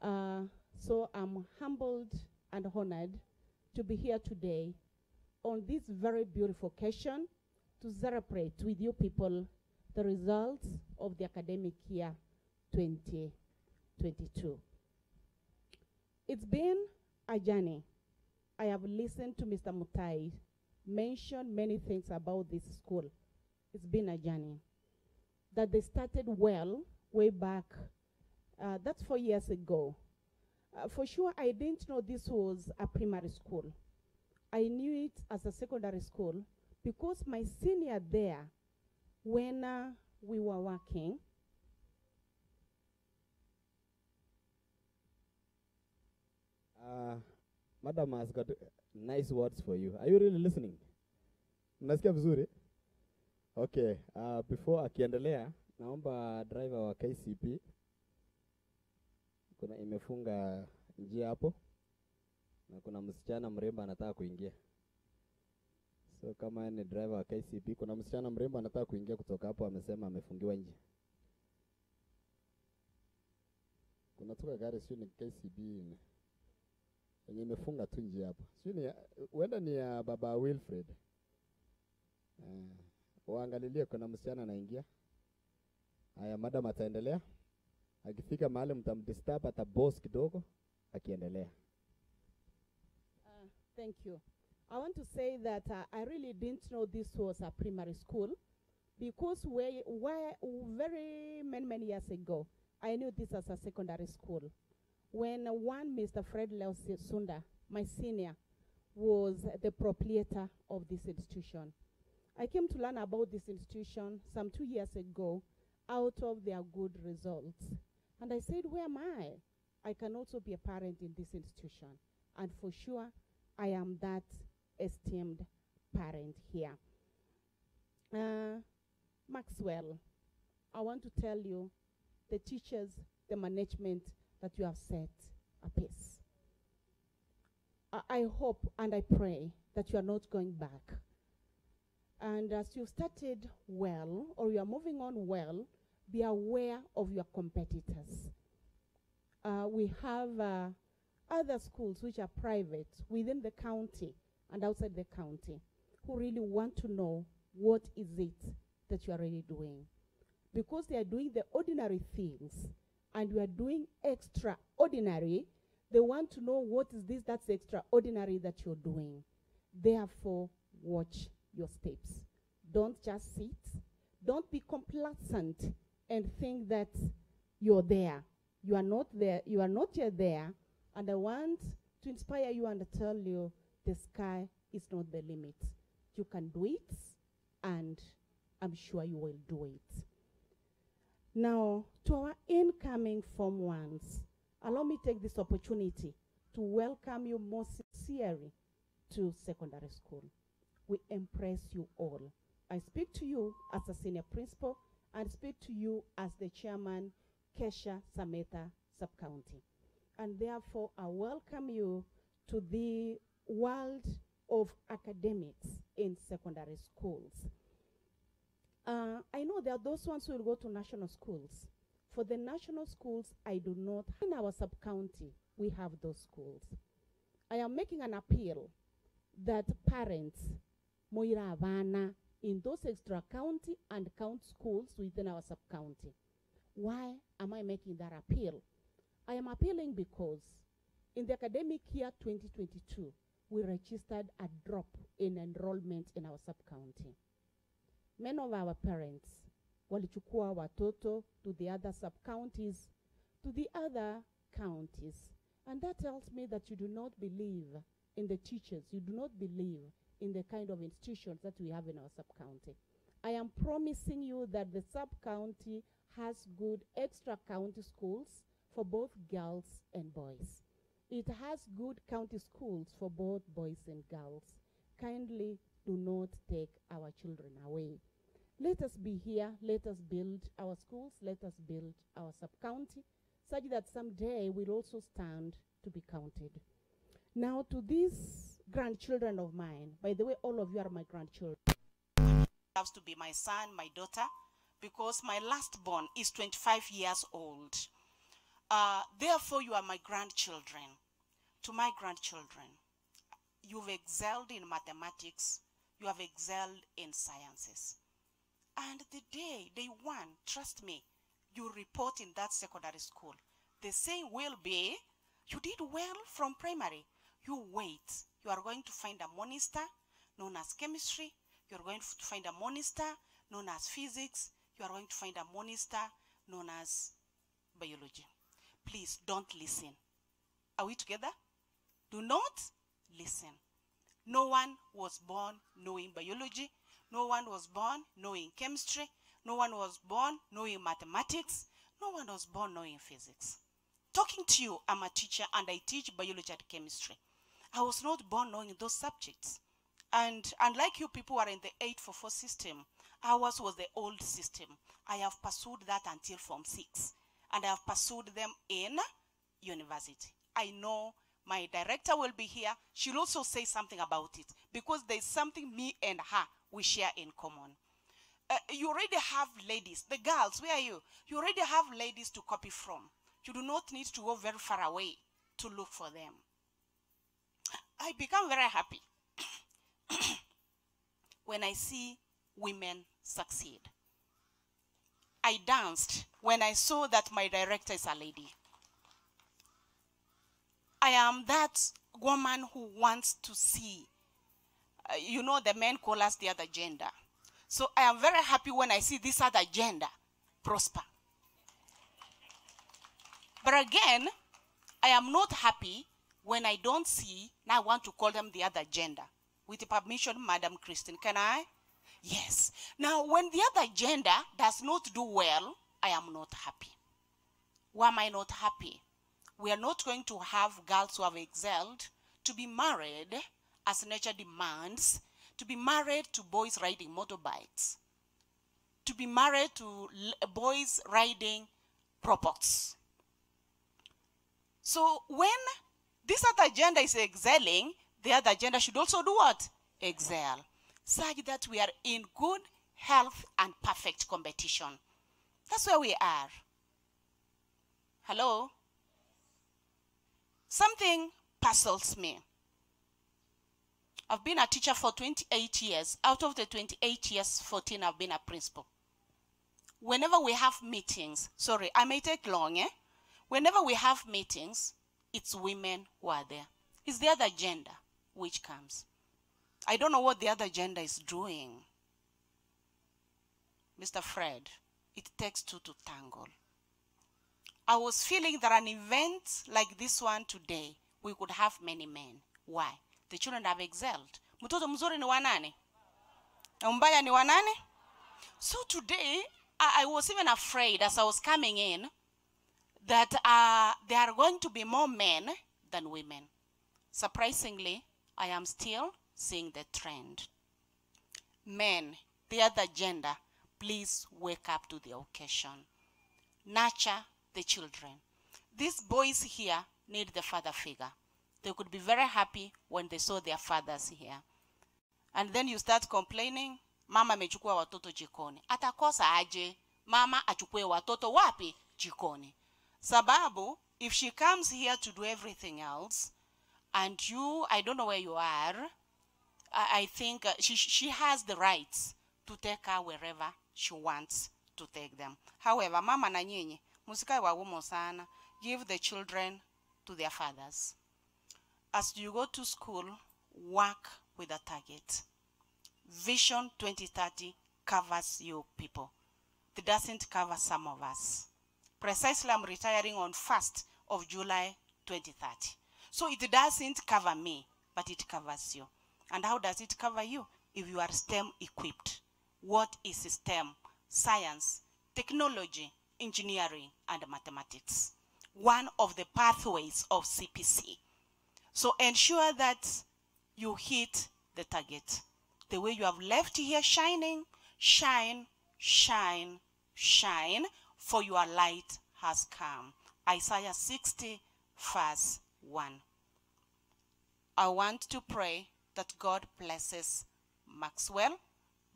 So I'm humbled and honored to be here today on this very beautiful occasion to celebrate with you people the results of the academic year 2022. It's been a journey. I have listened to Mr. Mutai mention many things about this school. It's been a journey. That they started well way back, that's 4 years ago. For sure, I didn't know this was a primary school. I knew it as a secondary school because my senior there, when we were working, Madam has got nice words for you. Are you really listening? Mnasikia vizuri? Okay, before akiendelea, naomba driver wa Kcpe, kuna imefunga njia hapo, na kuna msichana mrembo anataka kuingia. So kama ni driver wa Kcpe, kuna msichana mrembo anataka kuingia kutoka hapo, amesema amefungiwa nje. Kuna tuka gari sio ni Kcpe yenye imefunga tu njia hapo. Sio ni huenda ni ya baba Wilfred. Waangalilie kuna msichana anaingia. Haya, madam ataendelea. Akifika mahali mtamdisturb ata boss kidogo akiendelea. Thank you. I want to say that I really didn't know this was a primary school because very many years ago, I knew this as a secondary school. When one Mr. Fred Leo Sunda, my senior, was the proprietor of this institution. I came to learn about this institution some 2 years ago out of their good results. And I said, where am I? I can also be a parent in this institution. And for sure, I am that esteemed parent here. Maxwell, I want to tell you, the teachers, the management that you have set a pace. I hope and I pray that you are not going back. And as you started well, or you are moving on well, be aware of your competitors. We have other schools which are private within the county and outside the county who really want to know what is it that you are really doing. Because they are doing the ordinary things and you are doing extraordinary, they want to know what is this that's extraordinary that you're doing. Therefore, watch your steps. Don't just sit. Don't be complacent and think that you're there. You are not there. You are not yet there. And I want to inspire you and tell you the sky is not the limit. You can do it, and I'm sure you will do it. Now, to our incoming Form 1s, allow me to take this opportunity to welcome you most sincerely to secondary school. We embrace you all. I speak to you as a senior principal and speak to you as the chairman, Kesha Sameta Sub-County. And therefore, I welcome you to the world of academics in secondary schools. I know there are those ones who will go to national schools. For the national schools, I do not. In our sub-county, we have those schools. I am making an appeal that parents, Moira Havana, in those extra county and count schools within our sub-county. Why am I making that appeal? I am appealing because in the academic year 2022, we registered a drop in enrollment in our sub-county. Many of our parents walichukua watoto to the other sub-counties, to the other counties, And that tells me that you do not believe in the teachers. You do not believe in the kind of institutions that we have in our sub-county. I am promising you that the sub-county has good extra county schools for both girls and boys. It has good county schools for both boys and girls. Kindly do not take our children away. Let us be here. Let us build our schools. Let us build our sub-county such that someday we'll also stand to be counted. Now to these grandchildren of mine, by the way, all of you are my grandchildren. Has to be my son, my daughter, because my last born is 25 years old. Therefore, you are my grandchildren. To my grandchildren, you've excelled in mathematics, you have excelled in sciences. And the day one, trust me, you report in that secondary school, the saying will be, you did well from primary. You wait. You are going to find a monitor known as chemistry. You are going to find a monitor known as physics. You are going to find a monitor known as biology. Please don't listen. Are we together? Do not listen. No one was born knowing biology. No one was born knowing chemistry. No one was born knowing mathematics. No one was born knowing physics. Talking to you, I'm a teacher and I teach biology and chemistry. I was not born knowing those subjects. And unlike you people who are in the 844 system, ours was the old system. I have pursued that until Form 6. And I have pursued them in university. I know my director will be here. She'll also say something about it because there's something me and her we share in common. You already have ladies. The girls, where are you? You already have ladies to copy from. You do not need to go very far away to look for them. I become very happy when I see women succeed. I danced when I saw that my director is a lady. I am that woman who wants to see, you know, the men call us the other gender. So I am very happy when I see this other gender prosper. But again, I am not happy when I don't see, now I want to call them the other gender. With the permission, Madam Christine, can I? Yes. Now, when the other gender does not do well, I am not happy. Why am I not happy? We are not going to have girls who have excelled to be married as nature demands, to be married to boys riding motorbikes, to be married to boys riding robots. So when this other gender is excelling, the other gender should also do what? Excel. Such that we are in good health and perfect competition. That's where we are. Hello? Something puzzles me. I've been a teacher for 28 years. Out of the 28 years, 14 I've been a principal. Whenever we have meetings, sorry, I may take long, eh? Whenever we have meetings, it's women who are there. It's the other gender which comes. I don't know what the other gender is doing. Mr. Fred, it takes two to tangle. I was feeling that an event like this one today, we could have many men. Why? The children have excelled. Mtoto mzuri ni wanane? Mbaya ni wanane? So today, I was even afraid as I was coming in that there are going to be more men than women. Surprisingly, I am still seeing the trend. Men, the other gender, please wake up to the occasion. Nurture the children. These boys here need the father figure. They could be very happy when they saw their fathers here. And then you start complaining, mama amechukua watoto jikoni. Atakosa aje, mama achukue watoto wapi? Jikoni. Sababu, if she comes here to do everything else, and you, I don't know where you are, I think she has the rights to take her wherever she wants to take them. However, mama na nyinyi, musikae wagumu sana, give the children to their fathers. As you go to school, work with a target. Vision 2030 covers you people. It doesn't cover some of us. Precisely, I'm retiring on 1st of July 2030. So it doesn't cover me, but it covers you. And how does it cover you? If you are STEM equipped. What is STEM? Science, technology, engineering, and mathematics. One of the pathways of CPC. So ensure that you hit the target. The way you have left here shining, shine, shine, shine, for your light has come. Isaiah 60, verse 1. I want to pray that God blesses Maxwell,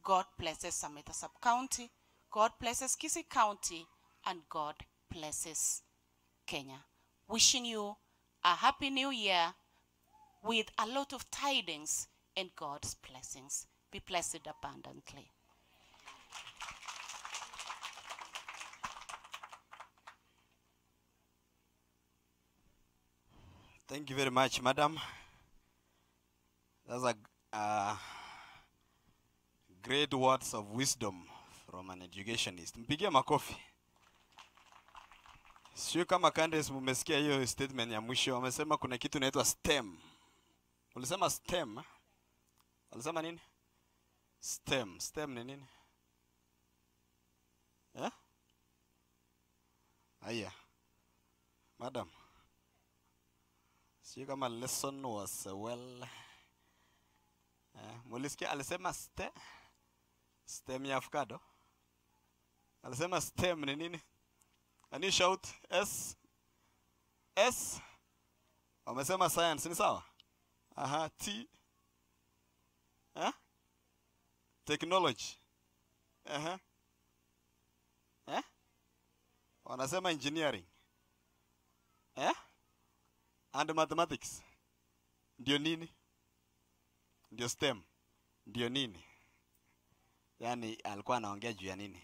God blesses Sameta Sub-County, God blesses Kcpe County, and God blesses Kenya. Wishing you a happy new year with a lot of tidings and God's blessings. Be blessed abundantly. Thank you very much, madam. That's a great words of wisdom from an educationist. Mpigie makofi. Sio kama candidates mmesikia hiyo statement ya mwisho, wamesema kuna kitu inaitwa STEM. Ulisema STEM? Ulisema nini? STEM. STEM ni nini? Eh? Aya. Madam. Sio kama lesson was well. Mulisikia alisema STEM ya avocado. Alisema STEM ni nini? Can you shout S? S? Wamesema science, ni sawa? Aha, T. Technology. Aha. Wanasema engineering. And mathematics. Ndio nini? Ndio STEM. Ndio nini? Yani alikuwa anaongea juu ya nini?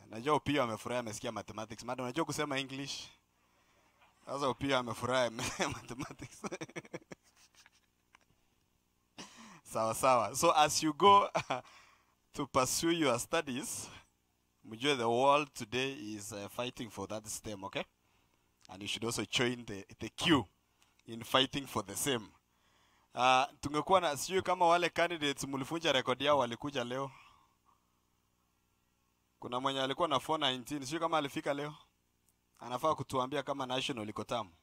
Najua pia amefurahi amesikia mathematics. Madam, unajua kusema English? Sasa pia amefurahi mathematics. Sawa sawa. So as you go to pursue your studies, mjue the world today is fighting for that STEM, okay? And you should also join the queue in fighting for the same. Tungekuwa na sijui kama wale candidates mlifunja rekodi yao walikuja leo. Kuna mwenye alikuwa na 419, sijui kama alifika leo. Anafaa kutuambia kama national iko tamu.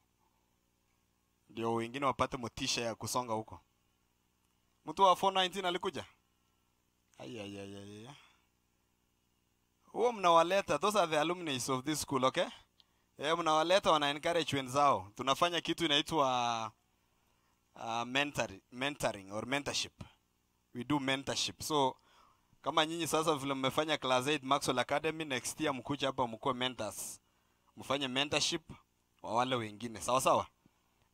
Ndio wengine wapate motisha ya kusonga huko. Mtu wa 419 alikuja? Aya. Huo mnawaleta, those are the alumni of this school, okay? Mnawaleta wana encourage wenzao. Tunafanya kitu inaitwa mentoring or mentorship. We do mentorship. So kama nyinyi sasa vile mmefanya class 8 Maxwell Academy, next year mkuja hapa mkuwe mentors. Mfanye mentorship wa wale wengine. Sawa sawa?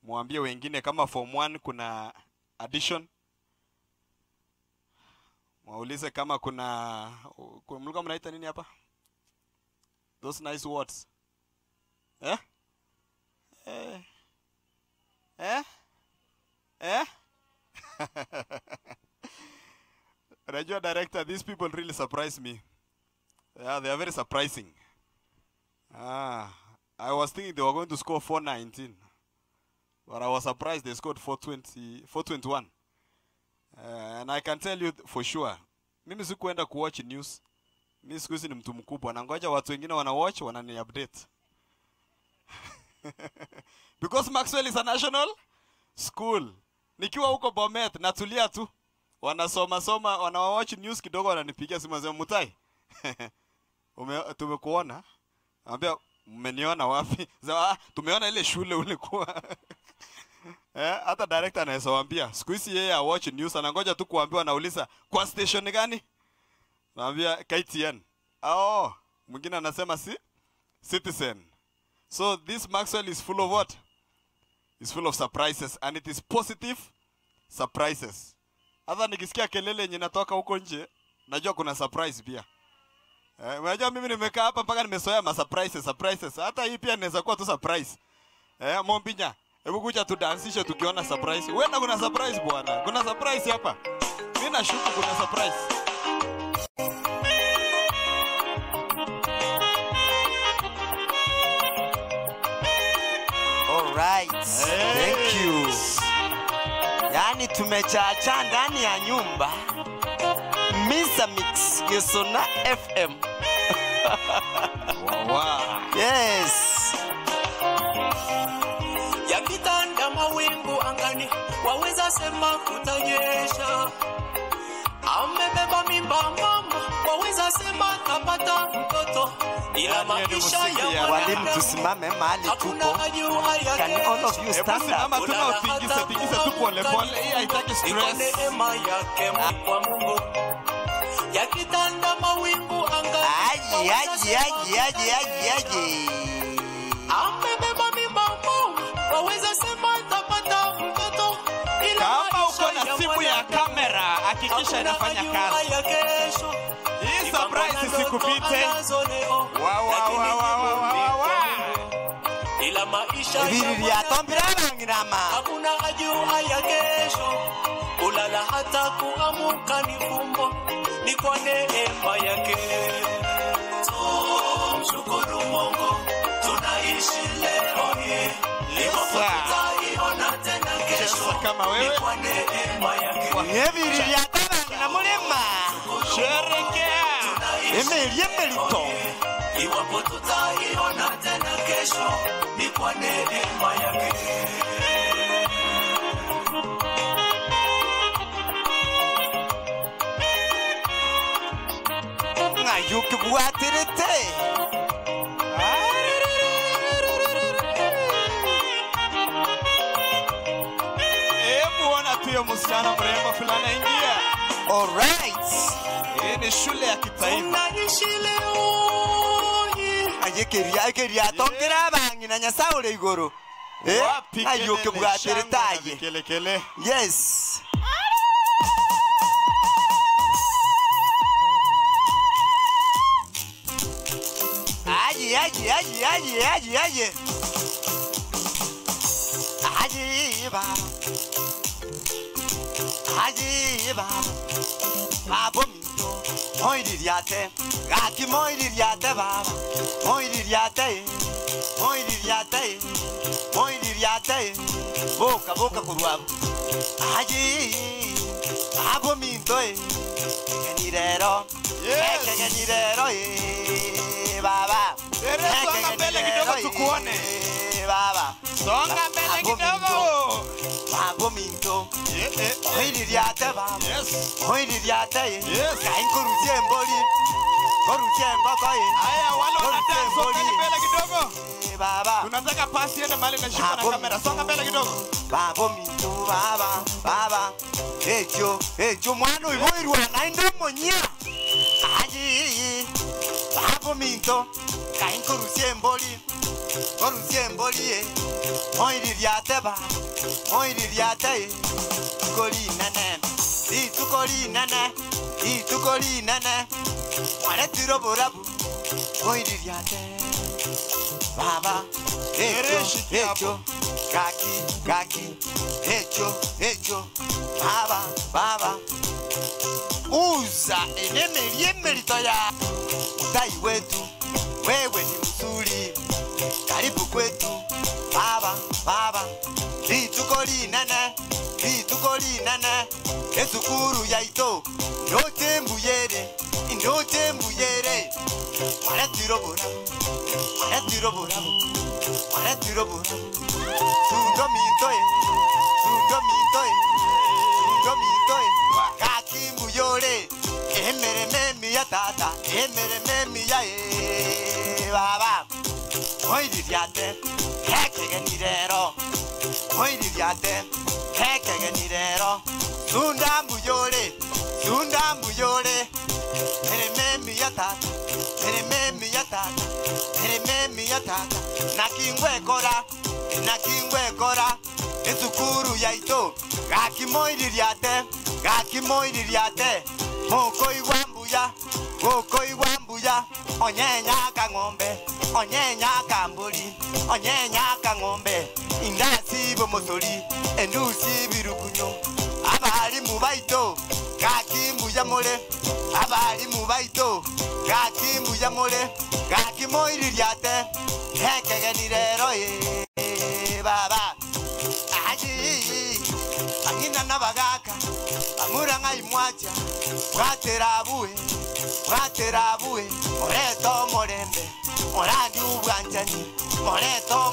Muambie wengine kama form 1 kuna addition. Mwaulize kama kuna mlikuwa mnaita nini hapa? Those nice words. Rajua director, these people really surprise me. Yeah, they are very surprising. I was thinking they were going to score 419. But I was surprised they scored 421. And I can tell you for sure, mimi sikuenda kuwatch news. Mimi siku hizi ni mtu mkubwa na ngoja watu wengine wana watch wanani update. Because Maxwell is a national school. Nikiwa huko Bomet natulia tu. Wanasoma wanawatch news kidogo wananipigia simu wanasema Mutai. Tumekuona. Anambia mmeniona wapi? Sema tumeona ile shule ulikuwa. Hata director anaweza waambia siku hizi yeye watch news anangoja tu kuambiwa, anauliza kwa station gani? Naambia KTN. Mwingine anasema Citizen. So this Maxwell is full of what? It's full of surprises, and it is positive surprises. Hata nikisikia kelele yenye natoka huko nje, najua kuna surprise pia. Unajua mimi nimekaa hapa mpaka nimesoea ma surprises. Hata hii pia inaweza kuwa tu surprise. Mombinya, hebu kuja tudansishe tukiona surprise. Wewe kuna surprise bwana. Kuna surprise hapa. Mimi nashuku kuna surprise. right. Thank you. Yani tumechacha ndani ya nyumba. Mr. Mix Gesona FM. Wow. Yes. Yakitanda mawingu angani, waweza sema kutanyesha. Amebeba mimba mama, waweza sema tapata mtoto. Ila maisha ya walimu tusimame mahali tuko. Can all of you stand up? Mama tunaotingiza tu pole pole. Hii haitaki stress. Neema yake kwa Mungu. Yakitanda mawingu angani. Aje. Amebeba mimba mama, waweza sema tapata mtoto. Kama uko na simu ya kamera, hakikisha inafanya kazi. Hii surprise isikupite. Wow. Ila maisha Vili ya tombira ngirama. Hakuna ajua ya kesho. Ulala hata kuamuka ni fumbo. Ni kwa neema yake. Tumshukuru Mungu. Tunaishi leo hii. Tutaiona tena kesho. Kama wewe. Ni kwa neema yake. Vili ya tombira na mulema. Sherekea. Emelito. Iwapo tutaiona tena kesho, ni kwa neema yake. Ngayuki buatirete. Ona tuyo msichana mrembo fulani ingia. All right. Hii ni shule ya kitaifa. Tunaishi leo. Ajekeria tombira bangi na nyasaule igoro. Ayuki buatirete. Kele. Yes. Aje. Aje baba. Babo minto. Moiririate. Gaki moiririate baba. Moiririate. Boka kuruabu. Aje. Babo minto. Genirero. Genirero baba. Songa mbele kidogo tukuone. Baba. Songa mbele kidogo. Babo minto. Moiririate baba. Moiririate. Kainkuruzie mboli. Koruzie mbokoi. Aya wale wanataka songa mbele kidogo. Baba. Tunataka pasi ende mahali na shika na kamera. Songa mbele kidogo. Babo minto baba. Ejo mwana uiruwa naenda monya. Aji. Babo minto. Kainkuruzie mboli. Koruzie mboli. Moiririate baba. Moiririate. Itukoli nene. Wale tiro borabu. Moiririate. Baba. Ejo. Kaki. Ejo. Baba. Uza enemelito ya. Utai wetu. Wewe ni mzuri. Karibu kwetu. Baba. Itukoli nene. Esukuru yaito. Ndote mbuyere. Wale tiro borabu. Sundo mintoe. Kaki mbuyore. Emere memi ya tata. Emere memi ya baba. Moiririate. Hekegenirero. Sunda mbuyore. Memi ya tata. Nakingwe kora. Esukuru yaito. Gaki moiririate. Moko iwambuya. Onyenya ng'ombe. Indasi bomosori. Endusi birukunyo. Abali mubaito. Gaki moiririate. Hekegenirero baba. moja mwaterabuwe moreto morembe morandi ubwanjani moreto